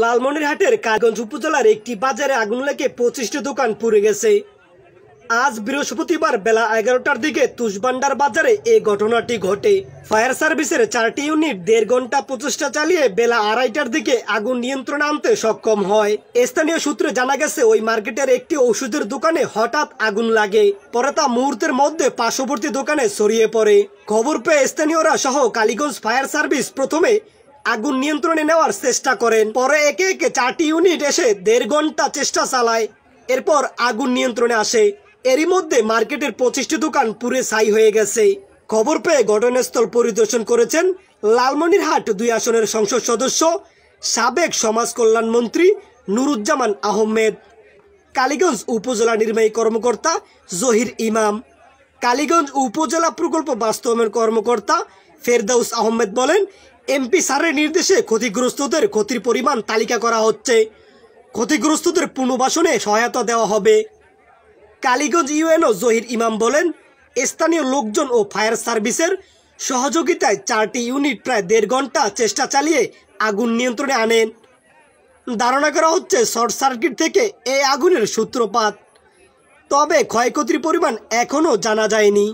লালমনিরহাটের কালীগঞ্জ উপজেলার একটি বাজারে আগুন লেগে 25টি দোকান পুড়ে গেছে। আজ বৃহস্পতিবার বেলা 11টার দিকে তুষভান্ডার বাজারে এই ঘটনাটি ঘটে। ফায়ার সার্ভিসের 4টি ইউনিট 1.5 ঘন্টা প্রচেষ্টা চালিয়ে বেলা 2:30টার দিকে আগুন নিয়ন্ত্রণে আনতে সক্ষম হয়। স্থানীয় সূত্রে জানা গেছে, ওই মার্কেটের একটি ওষুধের দোকানে হঠাৎ আগুন লাগে, পরে তা মুহূর্তের মধ্যে পার্শ্ববর্তী দোকানে ছড়িয়ে পড়ে। খবর পেয়ে স্থানীয়রা সহ কালীগঞ্জ ফায়ার সার্ভিস প্রথমে আগুন নিয়ন্ত্রণে নেওয়ার চেষ্টা করেন, পরে একে একে 4টি ইউনিট এসে 1.5 ঘন্টা চেষ্টা চালায়। এরপর আগুন নিয়ন্ত্রণে আসে। এরই মধ্যে মার্কেটের 25টি দোকান পুড়ে ছাই হয়ে গেছে। খবর পেয়ে ঘটনাস্থল পরিদর্শন করেছেন লালমনিরহাট 2 আসনের সংসদ সদস্য সাবেক সমাজ কল্যাণ মন্ত্রী নুরুজ্জামান আহমেদ, কালীগঞ্জ উপজেলা নির্বাহী কর্মকর্তা জহির ইমাম, কালীগঞ্জ উপজেলা প্রকল্প বাস্তবায়ন কর্মকর্তা ফেরদাউস আহমেদ বলেন, এমপি স্যারের নির্দেশে ক্ষতিগ্রস্তদের ক্ষতির পরিমাণ তালিকা করা হচ্ছে। ক্ষতিগ্রস্তদের পুনর্বাসনে সহায়তা দেওয়া হবে। কালীগঞ্জ ইউএনও জহির ইমাম বলেন, স্থানীয় লোকজন ও ফায়ার সার্ভিসের সহযোগিতায় 4টি ইউনিট প্রায় 1.5 ঘন্টা চেষ্টা চালিয়ে আগুন নিয়ন্ত্রণে আনেন। ধারণা করা হচ্ছে শর্ট সার্কিট থেকে এই আগুনের সূত্রপাত, তবে ক্ষয়ক্ষতির পরিমাণ এখনও জানা যায়নি।